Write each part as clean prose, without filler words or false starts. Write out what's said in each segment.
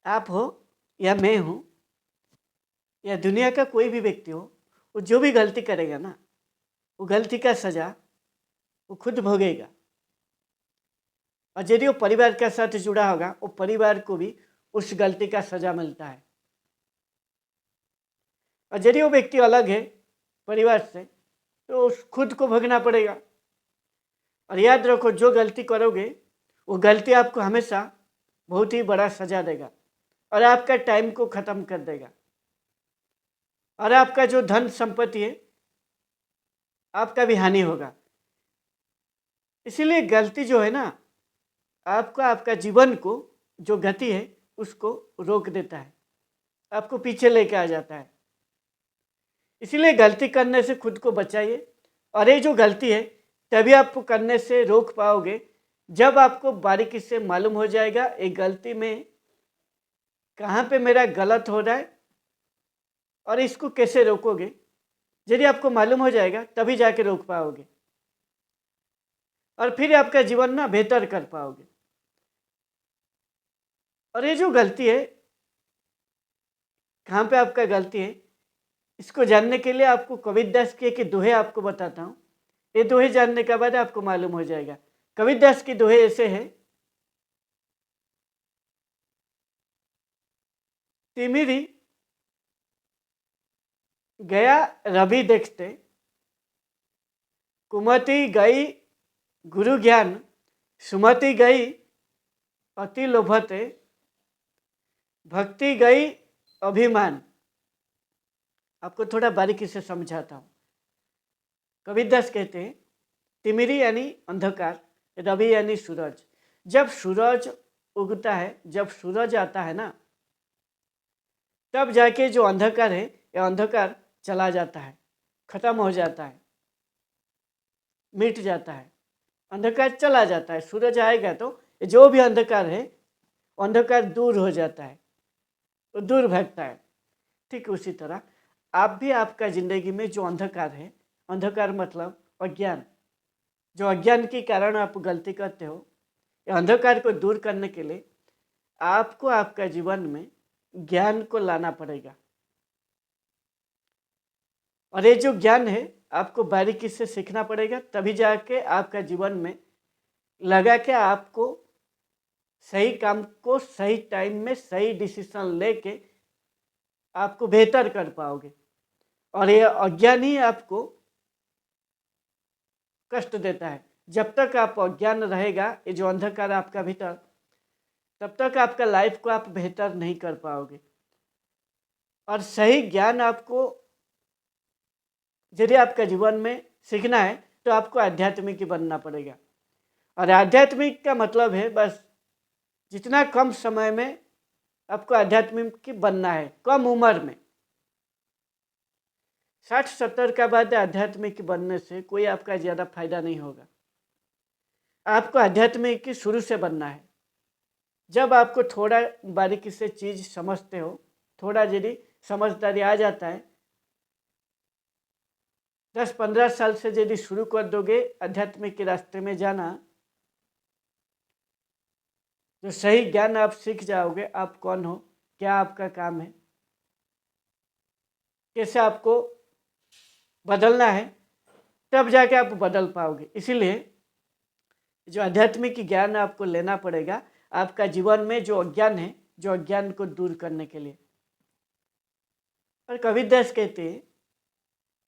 आप हो या मैं हूँ या दुनिया का कोई भी व्यक्ति हो, वो जो भी गलती करेगा ना, वो गलती का सज़ा वो खुद भोगेगा। और यदि वो परिवार के साथ जुड़ा होगा, वो परिवार को भी उस गलती का सज़ा मिलता है। और यदि वो व्यक्ति अलग है परिवार से, तो उस खुद को भोगना पड़ेगा। और याद रखो, जो गलती करोगे वो गलती आपको हमेशा बहुत ही बड़ा सज़ा देगा और आपका टाइम को ख़त्म कर देगा। और आपका जो धन संपत्ति है, आपका भी हानि होगा। इसीलिए गलती जो है ना, आपका आपका जीवन को जो गति है उसको रोक देता है, आपको पीछे लेके आ जाता है। इसीलिए गलती करने से खुद को बचाइए। और ये जो गलती है तभी आप करने से रोक पाओगे जब आपको बारीकी से मालूम हो जाएगा ये गलती में कहाँ पे मेरा गलत हो रहा है और इसको कैसे रोकोगे। यदि आपको मालूम हो जाएगा तभी जाके रोक पाओगे और फिर आपका जीवन ना बेहतर कर पाओगे। और ये जो गलती है, कहाँ पे आपका गलती है, इसको जानने के लिए आपको कबीरदास के एक दोहे आपको बताता हूँ। ये दोहे जानने के बाद आपको मालूम हो जाएगा। कबीरदास की दोहे ऐसे है, तिमिरी गया रवि देखते, कुमति गई गुरु ज्ञान, सुमति गई अति लोभते, भक्ति गई अभिमान। आपको थोड़ा बारीकी से समझाता हूँ। कबीरदास कहते हैं तिमिरी यानी अंधकार, रवि यानी सूरज। जब सूरज उगता है, जब सूरज आता है ना, तब जाके जो अंधकार है, यह अंधकार चला जाता है, खत्म हो जाता है, मिट जाता है, अंधकार चला जाता है। सूरज आएगा तो जो भी अंधकार है, अंधकार दूर हो जाता है, तो दूर भागता है। ठीक उसी तरह आप भी आपका जिंदगी में जो अंधकार है, अंधकार मतलब अज्ञान, जो अज्ञान के कारण आप गलती करते हो, ये अंधकार को दूर करने के लिए आपको आपका जीवन में ज्ञान को लाना पड़ेगा। और ये जो ज्ञान है आपको बारीकी से सीखना पड़ेगा, तभी जाके आपका जीवन में लगा के आपको सही काम को सही टाइम में सही डिसीजन लेके आपको बेहतर कर पाओगे। और ये अज्ञान ही आपको कष्ट देता है। जब तक आप अज्ञान रहेगा, ये जो अंधकार आपका भीतर, तब तक आपका लाइफ को आप बेहतर नहीं कर पाओगे। और सही ज्ञान आपको यदि आपका जीवन में सीखना है तो आपको आध्यात्मिक ही बनना पड़ेगा। और आध्यात्मिक का मतलब है बस जितना कम समय में आपको आध्यात्मिक बनना है, कम उम्र में। 60-70 का बाद आध्यात्मिक बनने से कोई आपका ज़्यादा फायदा नहीं होगा। आपको आध्यात्मिक की शुरू से बनना है। जब आपको थोड़ा बारीकी से चीज़ समझते हो, थोड़ा यदि समझदारी आ जाता है, 10-15 साल से यदि शुरू कर दोगे आध्यात्मिक के रास्ते में जाना, तो सही ज्ञान आप सीख जाओगे। आप कौन हो, क्या आपका काम है, कैसे आपको बदलना है, तब जाके आप बदल पाओगे। इसीलिए जो आध्यात्मिक ज्ञान आपको लेना पड़ेगा आपका जीवन में जो अज्ञान है, जो अज्ञान को दूर करने के लिए। और कबीरदास कहते हैं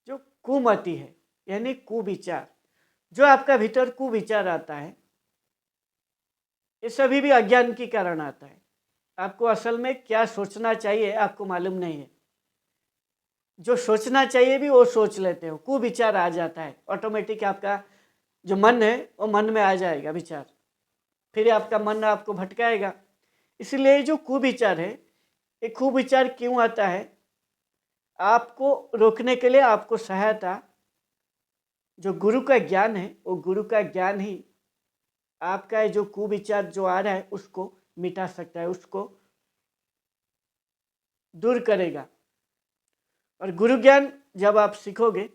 जो कुमति है यानी कुविचार, जो आपका भीतर कुविचार आता है, ये सभी भी अज्ञान के कारण आता है। आपको असल में क्या सोचना चाहिए आपको मालूम नहीं है। जो सोचना चाहिए भी वो सोच लेते हो, कुविचार आ जाता है ऑटोमेटिक। आपका जो मन है वो मन में आ जाएगा विचार, फिर आपका मन आपको भटकाएगा। इसलिए जो कुविचार है, ये कुविचार क्यों आता है, आपको रोकने के लिए आपको सहायता जो गुरु का ज्ञान है, वो गुरु का ज्ञान ही आपका जो कुविचार जो आ रहा है उसको मिटा सकता है, उसको दूर करेगा। और गुरु ज्ञान जब आप सीखोगे,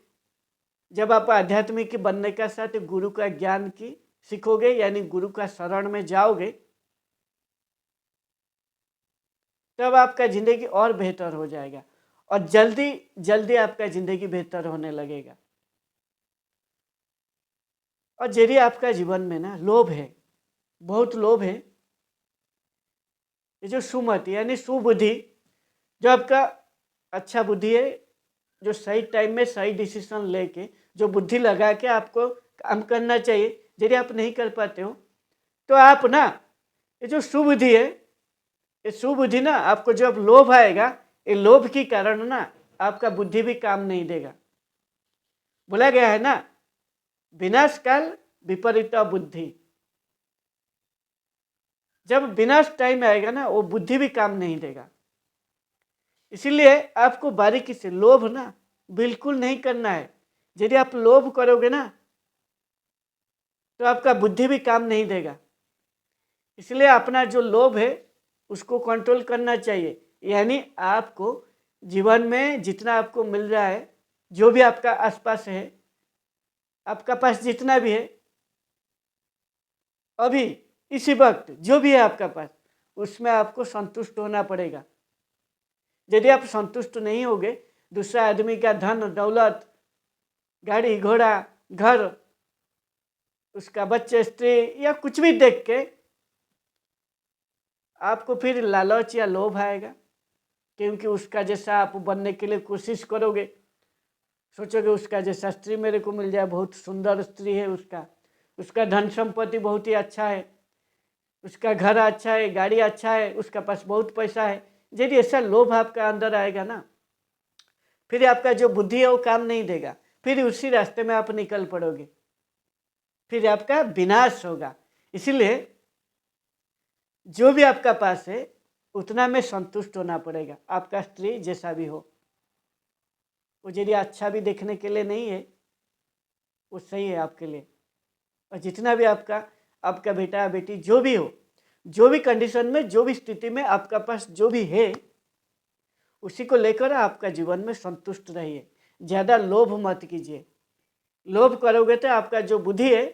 जब आप आध्यात्मिक बनने के साथ गुरु का ज्ञान की सीखोगे, यानी गुरु का शरण में जाओगे, तब आपका ज़िंदगी और बेहतर हो जाएगा और जल्दी जल्दी आपका ज़िंदगी बेहतर होने लगेगा। और यदि आपका जीवन में ना लोभ है, बहुत लोभ है, ये जो सुमति यानी सुबुद्धि, जो आपका अच्छा बुद्धि है, जो सही टाइम में सही डिसीजन लेके जो बुद्धि लगा के आपको काम करना चाहिए, यदि आप नहीं कर पाते हो तो आप ना ये जो सुबुद्धि है, ये सुबुद्धि ना आपको जब लोभ आएगा, ये लोभ के कारण ना आपका बुद्धि भी काम नहीं देगा। बोला गया है ना, विनाश काल विपरीत बुद्धि। जब विनाश टाइम आएगा ना वो बुद्धि भी काम नहीं देगा। इसीलिए आपको बारीकी से लोभ ना बिल्कुल नहीं करना है। यदि आप लोभ करोगे ना तो आपका बुद्धि भी काम नहीं देगा। इसलिए अपना जो लोभ है उसको कंट्रोल करना चाहिए। यानी आपको जीवन में जितना आपको मिल रहा है, जो भी आपका आसपास है, आपका पास जितना भी है अभी इसी वक्त जो भी है आपका पास, उसमें आपको संतुष्ट होना पड़ेगा। यदि आप संतुष्ट नहीं होगे, दूसरा आदमी का धन दौलत, गाड़ी घोड़ा, घर, उसका बच्चे, स्त्री या कुछ भी देख के आपको फिर लालच या लोभ आएगा, क्योंकि उसका जैसा आप बनने के लिए कोशिश करोगे। सोचोगे उसका जैसा स्त्री मेरे को मिल जाए, बहुत सुंदर स्त्री है, उसका धन संपत्ति बहुत ही अच्छा है, उसका घर अच्छा है, गाड़ी अच्छा है, उसका पास बहुत पैसा है। यदि ऐसा लोभ आपका अंदर आएगा ना, फिर आपका जो बुद्धि है वो काम नहीं देगा, फिर उसी रास्ते में आप निकल पड़ोगे, फिर आपका विनाश होगा। इसीलिए जो भी आपका पास है उतना में संतुष्ट होना पड़ेगा। आपका स्त्री जैसा भी हो, वो यदि अच्छा भी देखने के लिए नहीं है, वो सही है आपके लिए। और जितना भी आपका बेटा बेटी जो भी हो, जो भी कंडीशन में, जो भी स्थिति में आपका पास जो भी है, उसी को लेकर आपका जीवन में संतुष्ट रहिए। ज़्यादा लोभ मत कीजिए। लोभ करोगे तो आपका जो बुद्धि है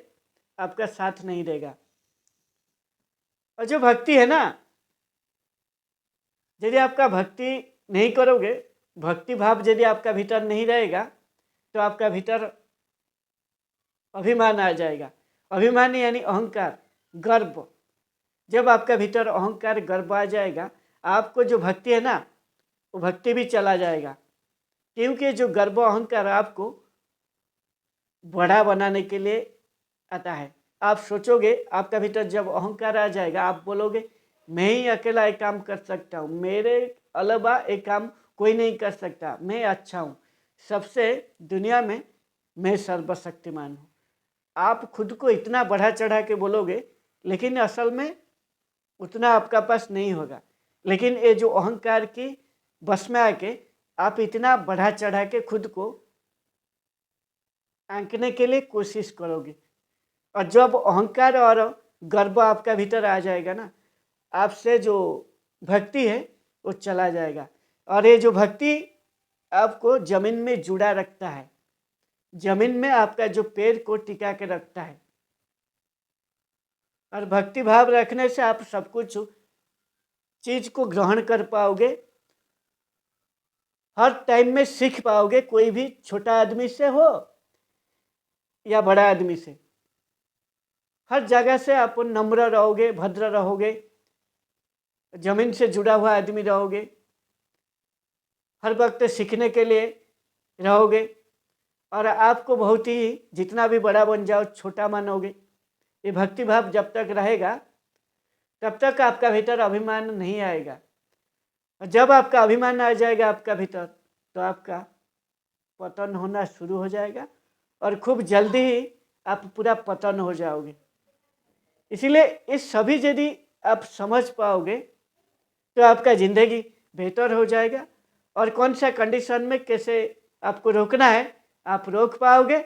आपका साथ नहीं देगा। और जो भक्ति है ना, यदि आपका भक्ति नहीं करोगे, भक्ति भाव यदि आपका भीतर नहीं रहेगा, तो आपका भीतर अभिमान आ जाएगा। अभिमान यानी अहंकार, गर्व। जब आपका भीतर अहंकार गर्व आ जाएगा, आपको जो भक्ति है ना वो भक्ति भी चला जाएगा। क्योंकि जो गर्व अहंकार आपको बड़ा बनाने के लिए आता है। आप सोचोगे, आपका भीतर जब अहंकार आ जाएगा, आप बोलोगे मैं ही अकेला एक काम कर सकता हूँ, मेरे अलावा एक काम कोई नहीं कर सकता, मैं अच्छा हूँ, सबसे दुनिया में मैं सर्वशक्तिमान हूँ। आप खुद को इतना बढ़ा चढ़ा के बोलोगे, लेकिन असल में उतना आपका पास नहीं होगा। लेकिन ये जो अहंकार की बस में आके आप इतना बढ़ा चढ़ा के खुद को आंकने के लिए कोशिश करोगे, और जब अहंकार और गर्व आपका भीतर आ जाएगा ना, आपसे जो भक्ति है वो चला जाएगा। और ये जो भक्ति आपको जमीन में जुड़ा रखता है, जमीन में आपका जो पैर को टिका के रखता है। और भक्ति भाव रखने से आप सब कुछ चीज को ग्रहण कर पाओगे, हर टाइम में सीख पाओगे, कोई भी छोटा आदमी से हो या बड़ा आदमी से, हर जगह से आप नम्र रहोगे, भद्र रहोगे, जमीन से जुड़ा हुआ आदमी रहोगे, हर वक्त सीखने के लिए रहोगे, और आपको बहुत ही जितना भी बड़ा बन जाओ छोटा मानोगे। ये भक्ति भाव जब तक रहेगा तब तक आपका भीतर अभिमान नहीं आएगा। और जब आपका अभिमान आ जाएगा आपका भीतर, तो आपका पतन होना शुरू हो जाएगा और खूब जल्दी ही आप पूरा पतन हो जाओगे। इसीलिए इस सभी यदि आप समझ पाओगे तो आपका ज़िंदगी बेहतर हो जाएगा। और कौन सा कंडीशन में कैसे आपको रोकना है आप रोक पाओगे,